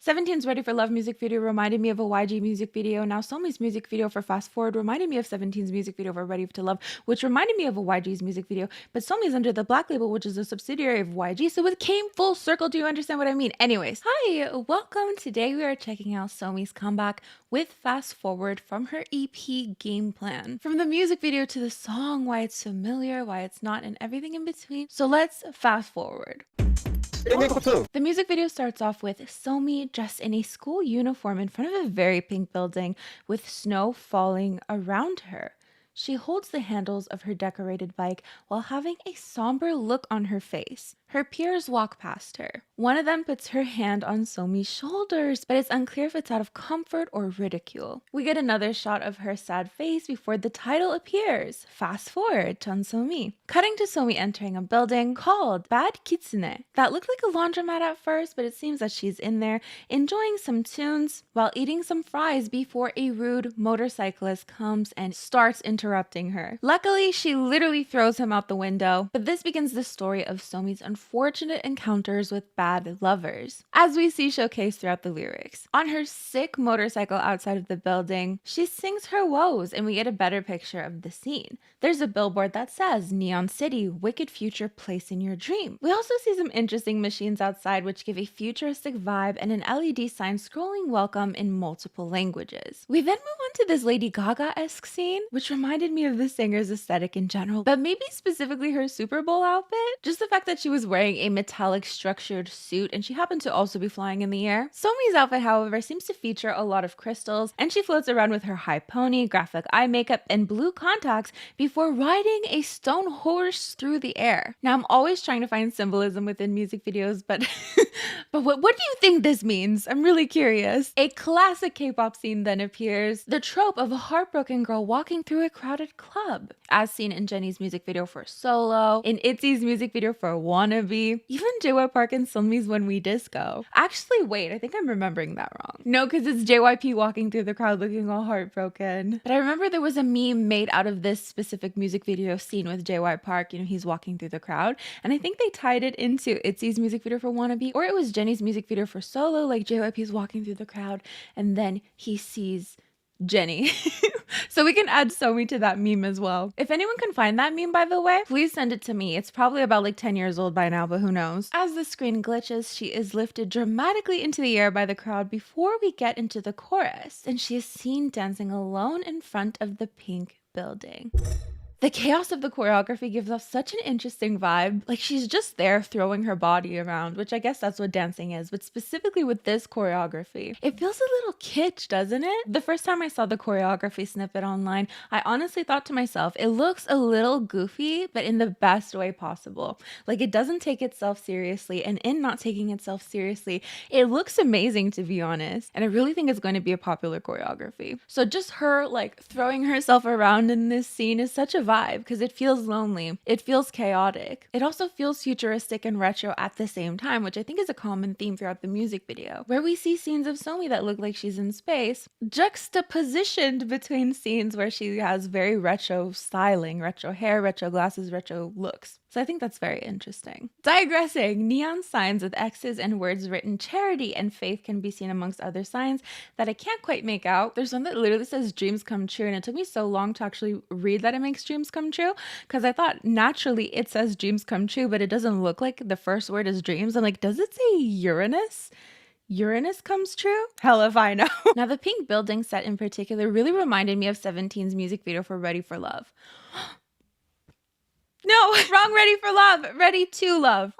17's Ready for Love music video reminded me of a YG music video. Now Somi's music video for Fast Forward reminded me of 17's music video for Ready to Love, which reminded me of a YG's music video. But Somi's under the Black label, which is a subsidiary of YG, so it came full circle. Do you understand what I mean? Anyways, hi, welcome. Today we are checking out Somi's comeback with Fast Forward from her EP Game Plan. From the music video to the song, why it's familiar, why it's not, and everything in between. So let's fast forward. The music video starts off with Somi dressed in a school uniform in front of a very pink building with snow falling around her. She holds the handles of her decorated bike while having a somber look on her face. Her peers walk past her. One of them puts her hand on Somi's shoulders, but it's unclear if it's out of comfort or ridicule. We get another shot of her sad face before the title appears. Fast forward to Somi. Cutting to Somi entering a building called Bad Kitsune. That looked like a laundromat at first, but it seems that she's in there enjoying some tunes while eating some fries before a rude motorcyclist comes and starts interrupting her. Luckily, she literally throws him out the window, but this begins the story of Somi's unfortunate encounters with bad lovers, as we see showcased throughout the lyrics. On her sick motorcycle outside of the building, she sings her woes and we get a better picture of the scene. There's a billboard that says Neon City, wicked future place in your dream. We also see some interesting machines outside which give a futuristic vibe and an LED sign scrolling welcome in multiple languages. We then move on to this Lady Gaga-esque scene, which reminded me of the singer's aesthetic in general, but maybe specifically her Super Bowl outfit. Just the fact that she was wearing a metallic structured suit and she happened to also be flying in the air. Somi's outfit, however, seems to feature a lot of crystals and she floats around with her high pony, graphic eye makeup, and blue contacts before riding a stone horse through the air. Now, I'm always trying to find symbolism within music videos, but but what do you think this means? I'm really curious. A classic K-pop scene then appears, the trope of a heartbroken girl walking through a crowded club, as seen in Jennie's music video for Solo, in ITZY's music video for Wannabe, even JY Park and Sunmi's When We Disco. Actually, wait, I think I'm remembering that wrong. No, because it's JYP walking through the crowd looking all heartbroken. But I remember there was a meme made out of this specific music video scene with JY Park, he's walking through the crowd, and I think they tied it into ITZY's music video for Wannabe, or it was Jennie's music video for Solo, like JYP's walking through the crowd, and then he sees Jennie. So we can add Somi to that meme as well. If anyone can find that meme, by the way, please send it to me. It's probably about like 10 years old by now, but who knows. As the screen glitches, she is lifted dramatically into the air by the crowd before we get into the chorus, and she is seen dancing alone in front of the pink building. The chaos of the choreography gives off such an interesting vibe. Like she's just there throwing her body around, which I guess that's what dancing is, but specifically with this choreography, it feels a little kitsch, doesn't it? The first time I saw the choreography snippet online, I honestly thought to myself, it looks a little goofy, but in the best way possible. Like it doesn't take itself seriously, and in not taking itself seriously, it looks amazing, to be honest. And I really think it's going to be a popular choreography. So just her like throwing herself around in this scene is such a vibe because it feels lonely. It feels chaotic. It also feels futuristic and retro at the same time, which I think is a common theme throughout the music video, where we see scenes of Somi that look like she's in space, juxtapositioned between scenes where she has very retro styling, retro hair, retro glasses, retro looks. So I think that's very interesting. Digressing, neon signs with X's and words written charity and faith can be seen amongst other signs that I can't quite make out. There's one that literally says dreams come true, and it took me so long to actually read that it makes dreams come true because I thought naturally it says dreams come true, but it doesn't look like the first word is dreams. I'm like, does it say Uranus? Uranus comes true? Hell if I know. Now the pink building set in particular really reminded me of 17's music video for Ready for Love. No, wrong Ready for Love. Ready to Love.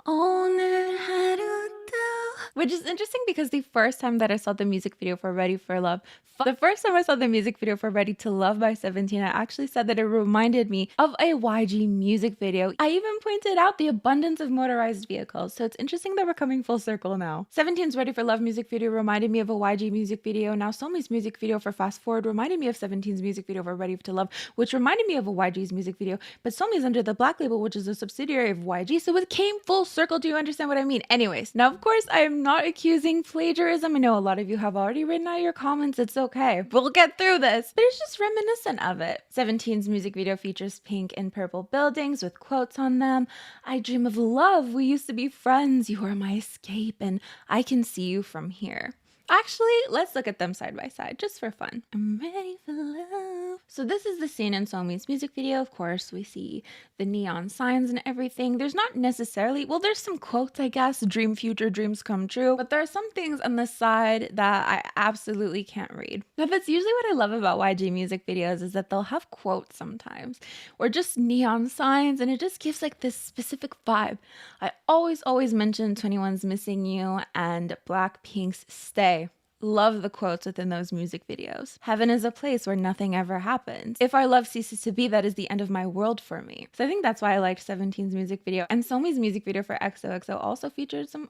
Which is interesting because the first time that I saw the music video for Ready for Love, the first time I saw the music video for Ready to Love by 17, I actually said that it reminded me of a YG music video. I even pointed out the abundance of motorized vehicles, so it's interesting that we're coming full circle now. 17's Ready for Love music video reminded me of a YG music video. Now Somi's music video for Fast Forward reminded me of 17's music video for Ready to Love, which reminded me of a YG's music video, but Somi's under the Black label, which is a subsidiary of YG, so it came full circle. Do you understand what I mean? Anyways, now of course I am not accusing plagiarism. I know a lot of you have already written out your comments. It's okay. We'll get through this. But it's just reminiscent of it. 17's music video features pink and purple buildings with quotes on them. I dream of love. We used to be friends. You are my escape and I can see you from here. Actually, let's look at them side by side just for fun. I'm ready for love. So this is the scene in Somi's music video. Of course, we see the neon signs and everything. There's not necessarily, well, there's some quotes, I guess, dream future, dreams come true. But there are some things on the side that I absolutely can't read. Now, that's usually what I love about YG music videos is that they'll have quotes sometimes or just neon signs, and it just gives like this specific vibe. I always mention 21's Missing You and Blackpink's Stay. Love the quotes within those music videos. Heaven is a place where nothing ever happens. If our love ceases to be, that is the end of my world for me. So I think that's why I liked 17's music video. And Somi's music video for XOXO also featured some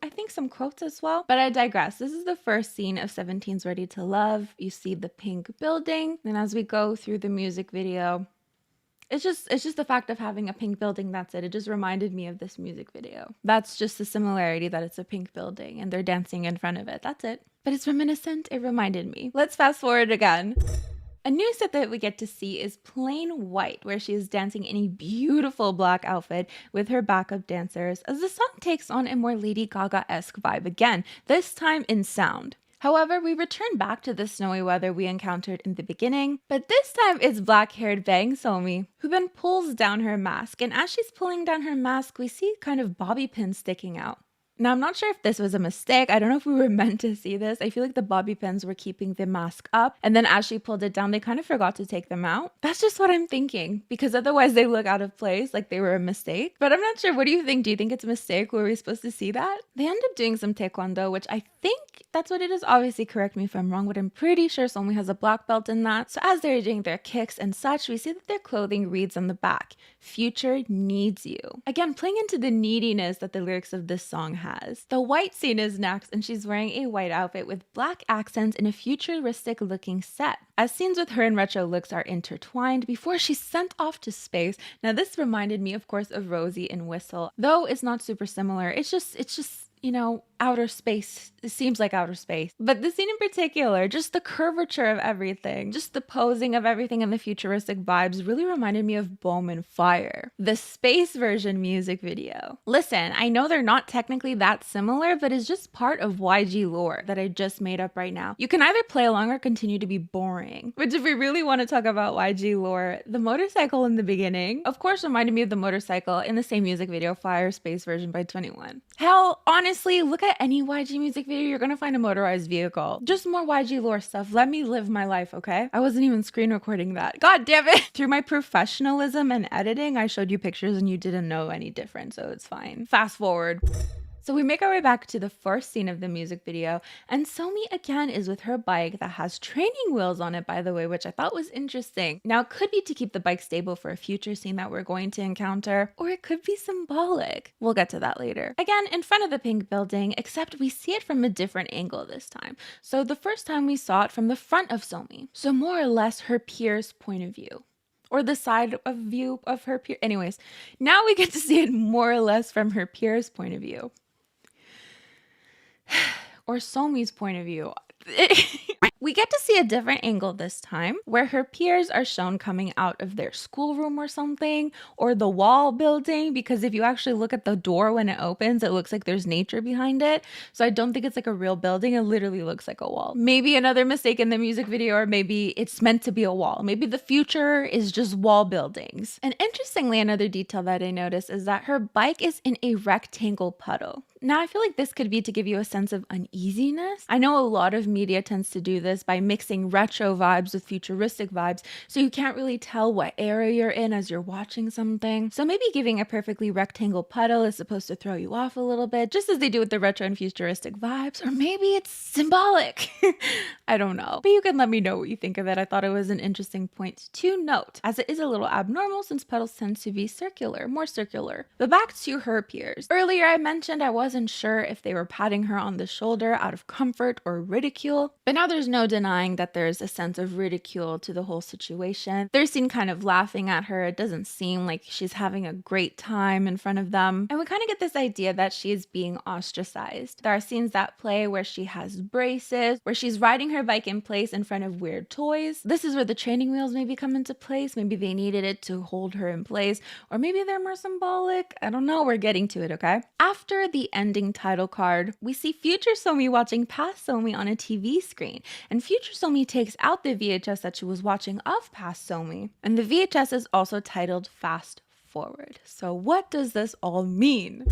quotes as well. But I digress. This is the first scene of 17's Ready to Love. You see the pink building. And as we go through the music video, it's just the fact of having a pink building, that's it. It just reminded me of this music video. That's just the similarity, that it's a pink building and they're dancing in front of it. That's it. But it's reminiscent. It reminded me. Let's fast forward again. A new set that we get to see is Plain White, where she is dancing in a beautiful black outfit with her backup dancers as the song takes on a more Lady Gaga-esque vibe again, this time in sound. However, we return back to the snowy weather we encountered in the beginning, but this time it's black-haired Bang Somi, who then pulls down her mask, and as she's pulling down her mask, we see kind of bobby pins sticking out. Now, I'm not sure if this was a mistake. I don't know if we were meant to see this. I feel like the bobby pins were keeping the mask up, and then as she pulled it down, they kind of forgot to take them out. That's just what I'm thinking, because otherwise they look out of place, like they were a mistake. But I'm not sure. What do you think? Do you think it's a mistake? Were we supposed to see that? They end up doing some taekwondo, which I think that's what it is. Obviously, correct me if I'm wrong, but I'm pretty sure Somi has a black belt in that. So as they're doing their kicks and such, we see that their clothing reads on the back, "Future needs you." Again, playing into the neediness that the lyrics of this song has. The white scene is next, and she's wearing a white outfit with black accents in a futuristic looking set. As scenes with her and retro looks are intertwined before she's sent off to space. Now this reminded me, of course, of Rosie in Whistle, though it's not super similar. It's just, you know, outer space. It seems like outer space. But the scene in particular, just the curvature of everything, just the posing of everything and the futuristic vibes really reminded me of Bowman Fire, the space version music video. Listen, I know they're not technically that similar, but it's just part of YG lore that I just made up right now. You can either play along or continue to be boring. Which, if we really want to talk about YG lore, the motorcycle in the beginning, of course, reminded me of the motorcycle in the same music video, Fire Space version by 21. Hell, honestly, look at any YG music video, you're gonna find a motorized vehicle. Just more YG lore stuff. Let me live my life, okay? I wasn't even screen recording that. God damn it! Through my professionalism and editing, I showed you pictures and you didn't know any different, so it's fine. Fast forward. So we make our way back to the first scene of the music video, and Somi again is with her bike that has training wheels on it, by the way, which I thought was interesting. Now, it could be to keep the bike stable for a future scene that we're going to encounter, or it could be symbolic. We'll get to that later. Again, in front of the pink building, except we see it from a different angle this time. So the first time we saw it from the front of Somi, so more or less her peer's point of view. Or the side of view of her peer. Anyways, now we get to see it more or less from her peer's point of view. Or Somi's point of view. We get to see a different angle this time, where her peers are shown coming out of their schoolroom or something, or the wall building, because if you actually look at the door when it opens, it looks like there's nature behind it. So I don't think it's like a real building. It literally looks like a wall. Maybe another mistake in the music video, or maybe it's meant to be a wall. Maybe the future is just wall buildings. And interestingly, another detail that I noticed is that her bike is in a rectangle puddle. Now, I feel like this could be to give you a sense of uneasiness. I know a lot of media tends to do this by mixing retro vibes with futuristic vibes, so you can't really tell what era you're in as you're watching something. So maybe giving a perfectly rectangle puddle is supposed to throw you off a little bit, just as they do with the retro and futuristic vibes, or maybe it's symbolic. I don't know. But you can let me know what you think of it. I thought it was an interesting point to note, as it is a little abnormal since puddles tend to be circular, more circular. But back to her peers. Earlier I mentioned I wasn't sure if they were patting her on the shoulder out of comfort or ridicule, but now there's no denying that there's a sense of ridicule to the whole situation. They're seen kind of laughing at her. It doesn't seem like she's having a great time in front of them. And we kind of get this idea that she is being ostracized. There are scenes that play where she has braces, where she's riding her bike in place in front of weird toys. This is where the training wheels maybe come into place. Maybe they needed it to hold her in place, or maybe they're more symbolic. I don't know. We're getting to it, okay? After the ending title card, we see future Somi watching past Somi on a TV screen. And future Somi takes out the VHS that she was watching of past Somi. And the VHS is also titled Fast Forward. So what does this all mean?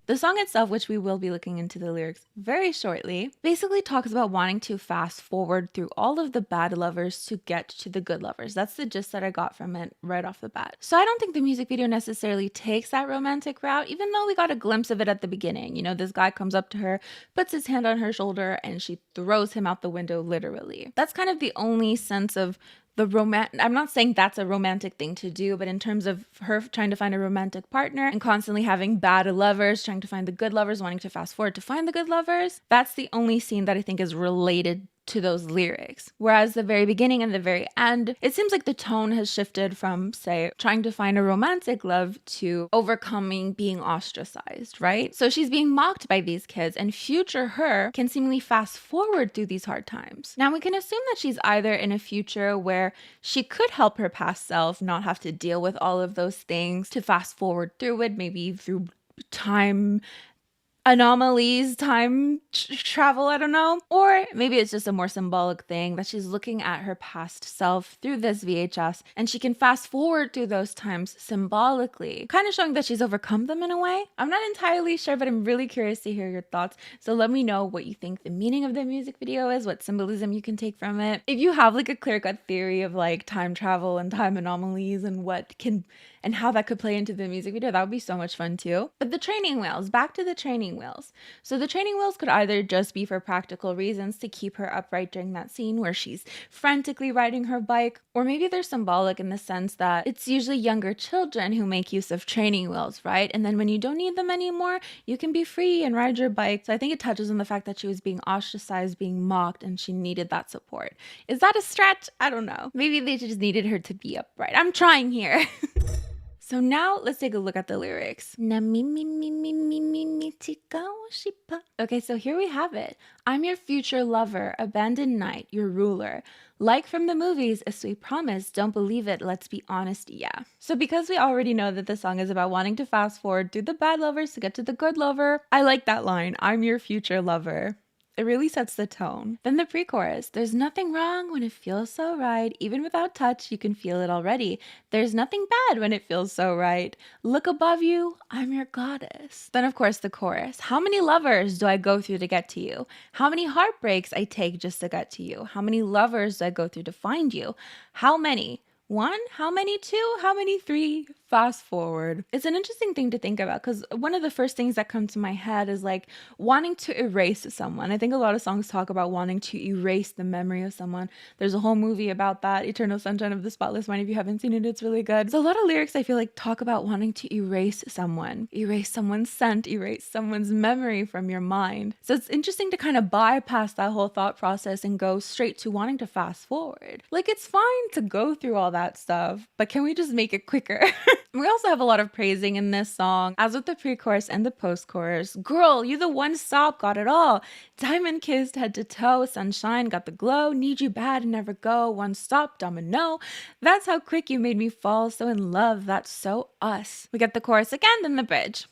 The song itself, which we will be looking into the lyrics very shortly, basically talks about wanting to fast forward through all of the bad lovers to get to the good lovers. That's the gist that I got from it right off the bat. So I don't think the music video necessarily takes that romantic route, even though we got a glimpse of it at the beginning. You know, this guy comes up to her, puts his hand on her shoulder, and she throws him out the window, literally. That's kind of the only sense of I'm not saying that's a romantic thing to do, but in terms of her trying to find a romantic partner and constantly having bad lovers, trying to find the good lovers, wanting to fast forward to find the good lovers, that's the only scene that I think is related to those lyrics. Whereas the very beginning and the very end, it seems like the tone has shifted from, say, trying to find a romantic love to overcoming being ostracized, right? So she's being mocked by these kids, and future her can seemingly fast forward through these hard times. Now we can assume that she's either in a future where she could help her past self not have to deal with all of those things, to fast forward through it, maybe through time anomalies, time travel, I don't know. Or maybe it's just a more symbolic thing that she's looking at her past self through this VHS and she can fast forward through those times symbolically, kind of showing that she's overcome them in a way. I'm not entirely sure, but I'm really curious to hear your thoughts. So let me know what you think the meaning of the music video is, what symbolism you can take from it. If you have like a clear-cut theory of like time travel and time anomalies and and how that could play into the music video, that would be so much fun too. But the training wheels, back to the training wheels. So the training wheels could either just be for practical reasons to keep her upright during that scene where she's frantically riding her bike, or maybe they're symbolic in the sense that it's usually younger children who make use of training wheels, right? And then when you don't need them anymore, you can be free and ride your bike. So I think it touches on the fact that she was being ostracized, being mocked, and she needed that support. Is that a stretch? I don't know. Maybe they just needed her to be upright. I'm trying here. So now let's take a look at the lyrics. Okay, so here we have it. I'm your future lover, abandoned knight, your ruler. Like from the movies, a sweet promise, don't believe it, let's be honest, yeah. So because we already know that the song is about wanting to fast forward through the bad lovers to get to the good lover, I like that line, I'm your future lover. It really sets the tone. Then the pre-chorus. There's nothing wrong when it feels so right. Even without touch, you can feel it already. There's nothing bad when it feels so right. Look above you, I'm your goddess. Then of course the chorus. How many lovers do I go through to get to you? How many heartbreaks I take just to get to you? How many lovers do I go through to find you? How many? One? How many? Two? How many? Three? Fast forward. It's an interesting thing to think about because one of the first things that come to my head is like wanting to erase someone. I think a lot of songs talk about wanting to erase the memory of someone. There's a whole movie about that, Eternal Sunshine of the Spotless Mind. If you haven't seen it, it's really good. There's a lot of lyrics I feel like talk about wanting to erase someone, erase someone's scent, erase someone's memory from your mind. So it's interesting to kind of bypass that whole thought process and go straight to wanting to fast forward. Like it's fine to go through all that stuff, but can we just make it quicker? We also have a lot of praising in this song, as with the pre-chorus and the post-chorus. Girl, you the one stop, got it all. Diamond kissed head to toe, sunshine, got the glow. Need you bad, never go. One stop, domino. That's how quick you made me fall so in love. That's so us. We get the chorus again, then the bridge.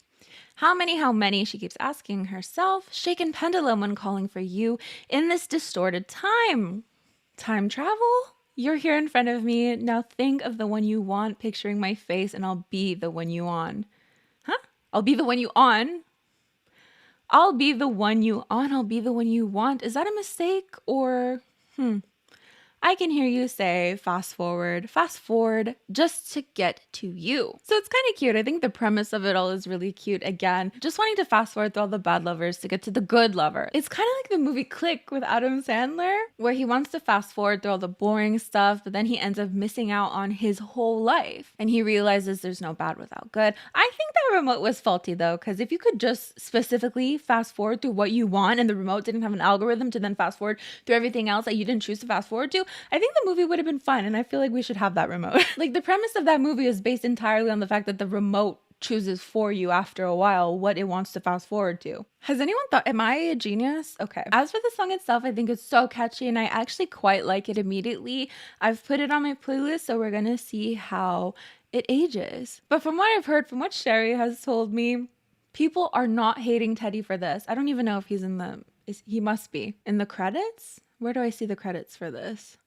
How many, she keeps asking herself. Shaken pendulum when calling for you in this distorted time. Time travel? You're here in front of me. Now think of the one you want, picturing my face, and I'll be the one you on. Huh? I'll be the one you on? I'll be the one you on. I'll be the one you want. Is that a mistake or I can hear you say fast forward, just to get to you. So it's kind of cute. I think the premise of it all is really cute. Again, just wanting to fast forward through all the bad lovers to get to the good lover. It's kind of like the movie Click with Adam Sandler, where he wants to fast forward through all the boring stuff, but then he ends up missing out on his whole life. And he realizes there's no bad without good. I think that remote was faulty though, because if you could just specifically fast forward through what you want and the remote didn't have an algorithm to then fast forward through everything else that you didn't choose to fast forward to, I think the movie would have been fun, and I feel like we should have that remote. Like the premise of that movie is based entirely on the fact that the remote chooses for you after a while what it wants to fast forward to. Has anyone thought, am I a genius? Okay. As for the song itself, I think it's so catchy and I actually quite like it immediately. I've put it on my playlist, so we're gonna see how it ages. But from what I've heard, from what Sherry has told me, People are not hating Teddy for this. I don't even know if he's he must be in the credits. Where do I see the credits for this?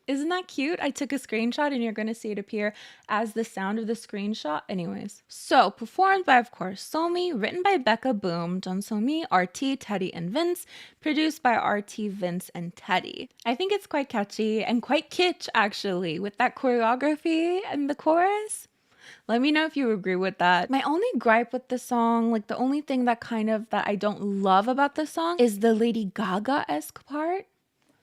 Isn't that cute? I took a screenshot and you're going to see it appear as the sound of the screenshot. Anyways, so performed by, of course, Somi, written by Becca Boom, John Somi, RT, Teddy, and Vince, produced by RT, Vince, and Teddy. I think it's quite catchy and quite kitsch, actually, with that choreography and the chorus. Let me know if you agree with that. My only gripe with the song, like the only thing that I don't love about the song is the Lady Gaga-esque part.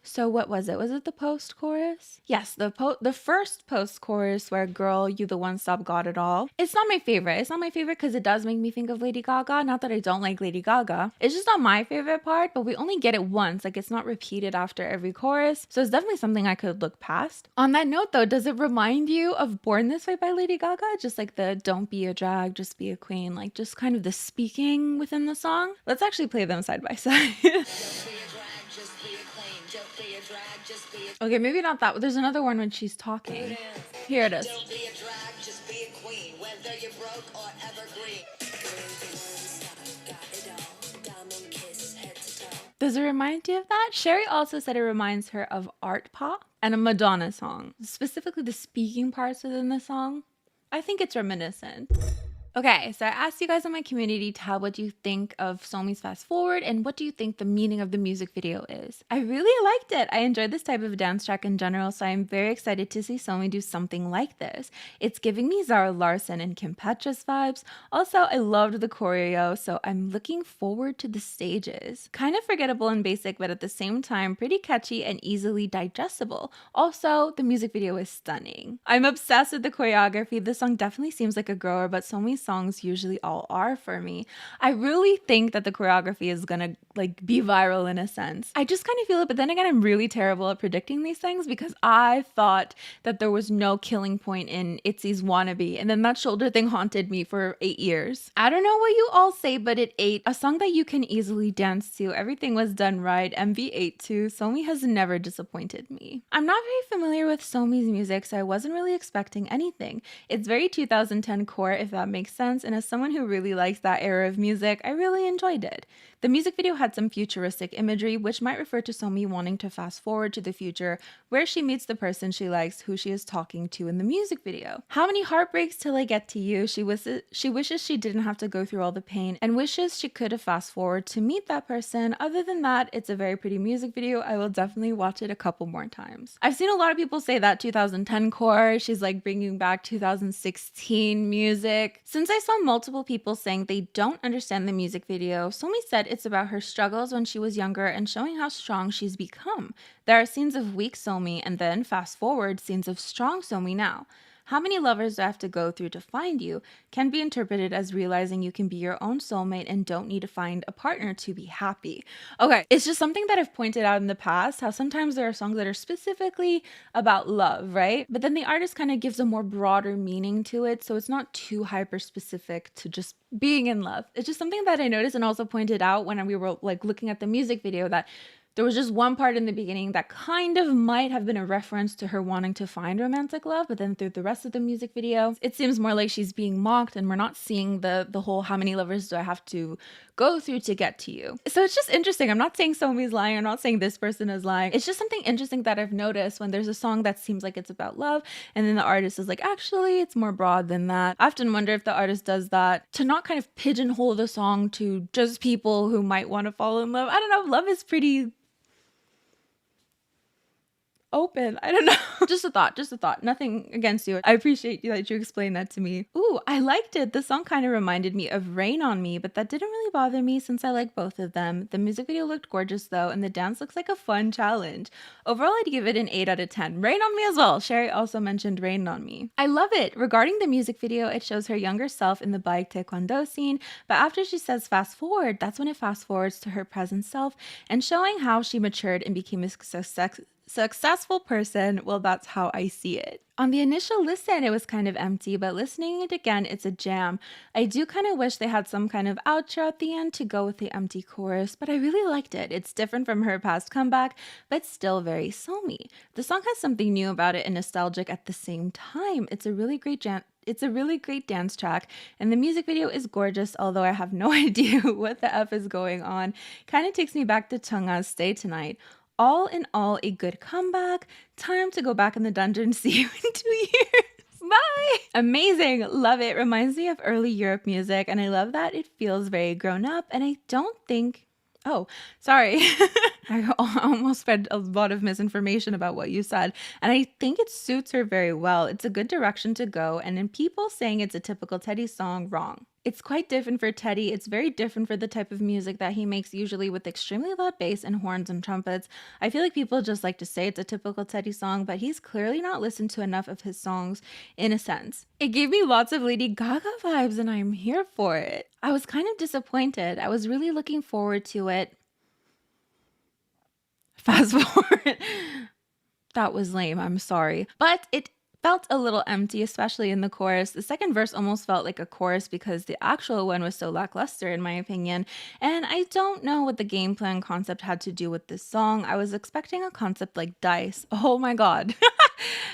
So what was it? Was it the post-chorus? Yes, the first post-chorus where "Girl, you the one stop got it all." It's not my favorite. It's not my favorite because it does make me think of Lady Gaga. Not that I don't like Lady Gaga. It's just not my favorite part, but we only get it once. Like, it's not repeated after every chorus. So it's definitely something I could look past. On that note, though, does it remind you of Born This Way by Lady Gaga? Just like the "don't be a drag, just be a queen." Like, just kind of the speaking within the song. Let's actually play them side by side. Okay, maybe not that. There's another one when she's talking. Here it is. Does it remind you of that? Sherry also said it reminds her of Art Pop and a Madonna song. Specifically the speaking parts within the song. I think it's reminiscent. Okay, so I asked you guys in my community tab what do you think of Somi's Fast Forward and what do you think the meaning of the music video is. I really liked it. I enjoyed this type of dance track in general, so I'm very excited to see Somi do something like this. It's giving me Zara Larsson and Kim Petras vibes. Also, I loved the choreo, so I'm looking forward to the stages. Kind of forgettable and basic, but at the same time, pretty catchy and easily digestible. Also, the music video is stunning. I'm obsessed with the choreography. This song definitely seems like a grower, but Somi's songs usually all are for me. I really think that the choreography is gonna like be viral in a sense. I just kind of feel it, but then again, I'm really terrible at predicting these things because I thought that there was no killing point in ITZY's Wannabe, and then that shoulder thing haunted me for 8 years. I don't know what you all say, but it ate. A song that you can easily dance to. Everything was done right. MV8 too. Somi has never disappointed me. I'm not very familiar with Somi's music, so I wasn't really expecting anything. It's very 2010 core, if that makes sense, and as someone who really likes that era of music, I really enjoyed it. The music video had some futuristic imagery, which might refer to Somi wanting to fast forward to the future, where she meets the person she likes, who she is talking to in the music video. How many heartbreaks till I get to you? She wishes she didn't have to go through all the pain, and wishes she could have fast forward to meet that person. Other than that, it's a very pretty music video. I will definitely watch it a couple more times. I've seen a lot of people say that 2010 core, she's like bringing back 2016 music. Since I saw multiple people saying they don't understand the music video, Somi said it's about her struggles when she was younger and showing how strong she's become. There are scenes of weak Somi and then fast forward scenes of strong Somi now. How many lovers do I have to go through to find you can be interpreted as realizing you can be your own soulmate and don't need to find a partner to be happy. Okay, it's just something that I've pointed out in the past, how sometimes there are songs that are specifically about love, right? But then the artist kind of gives a more broader meaning to it, so it's not too hyper specific to just being in love. It's just something that I noticed and also pointed out when we were like looking at the music video, that there was just one part in the beginning that kind of might have been a reference to her wanting to find romantic love, but then through the rest of the music video, it seems more like she's being mocked and we're not seeing the whole how many lovers do I have to go through to get to you. So it's just interesting. I'm not saying Somi's lying. I'm not saying this person is lying. It's just something interesting that I've noticed when there's a song that seems like it's about love and then the artist is like, actually, it's more broad than that. I often wonder if the artist does that to not kind of pigeonhole the song to just people who might want to fall in love. I don't know. Love is pretty open. I don't know. Just a thought. Nothing against you. I appreciate you that you explained that to me. Ooh, I liked it. The song kind of reminded me of Rain on Me, but that didn't really bother me since I like both of them. The music video looked gorgeous though, and the dance looks like a fun challenge. Overall, I'd give it an 8 out of 10. Rain on Me as well. Sherry also mentioned Rain on Me. I love it. Regarding the music video, it shows her younger self in the bike taekwondo scene, but after she says fast forward, that's when it fast forwards to her present self and showing how she matured and became a successful person. Well, that's how I see it. On the initial listen, it was kind of empty, but listening it again, it's a jam. I do kind of wish they had some kind of outro at the end to go with the empty chorus, but I really liked it. It's different from her past comeback, but still very Somi. The song has something new about it and nostalgic at the same time. It's a really great It's a really great dance track, and the music video is gorgeous, although I have no idea what the F is going on. Kind of takes me back to Chungha's Stay Tonight. All in all, a good comeback. Time to go back in the dungeon. See you in 2 years. Bye! Amazing. Love it. Reminds me of early Europe music, and I love that it feels very grown up, and I don't think... Oh, sorry. I almost spread a lot of misinformation about what you said, and I think it suits her very well. It's a good direction to go, and in people saying it's a typical Teddy song, wrong. It's quite different for Teddy. It's very different for the type of music that he makes, usually with extremely loud bass and horns and trumpets. I feel like people just like to say it's a typical Teddy song, but he's clearly not listened to enough of his songs in a sense. It gave me lots of Lady Gaga vibes, and I'm here for it. I was kind of disappointed. I was really looking forward to it. Fast forward. That was lame, I'm sorry. But it felt a little empty, especially in the chorus. The second verse almost felt like a chorus because the actual one was so lackluster, in my opinion. And I don't know what the game plan concept had to do with this song. I was expecting a concept like Dice. Oh my god.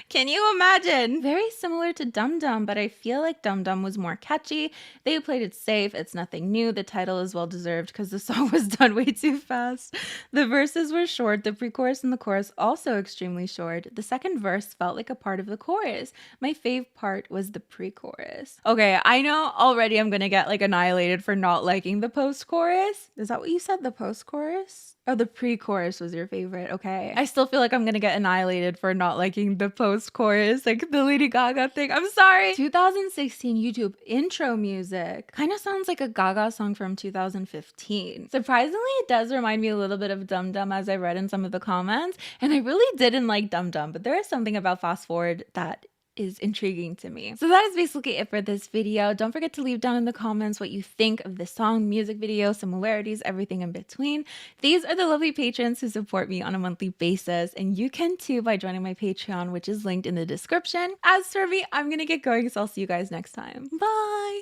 Can you imagine? Very similar to Dum Dum, but I feel like Dum Dum was more catchy. They played it safe. It's nothing new. The title is well deserved because the song was done way too fast. The verses were short. The pre-chorus and the chorus also extremely short. The second verse felt like a part of the chorus. My fave part was the pre-chorus. Okay, I know already I'm gonna get like annihilated for not liking the post-chorus. Is that what you said? The post-chorus? Oh, the pre-chorus was your favorite. Okay. I still feel like I'm gonna get annihilated for not liking the post-chorus, like the Lady Gaga thing. I'm sorry. 2016 YouTube intro music kind of sounds like a Gaga song from 2015. Surprisingly, it does remind me a little bit of Dum Dum, as I read in some of the comments, and I really didn't like Dum Dum, but there is something about Fast Forward that is intriguing to me. So that is basically it for this video. Don't forget to leave down in the comments what you think of the song, music video, similarities, everything in between. These are the lovely patrons who support me on a monthly basis, and you can too by joining my Patreon, which is linked in the description. As for me, I'm gonna get going, so I'll see you guys next time. Bye!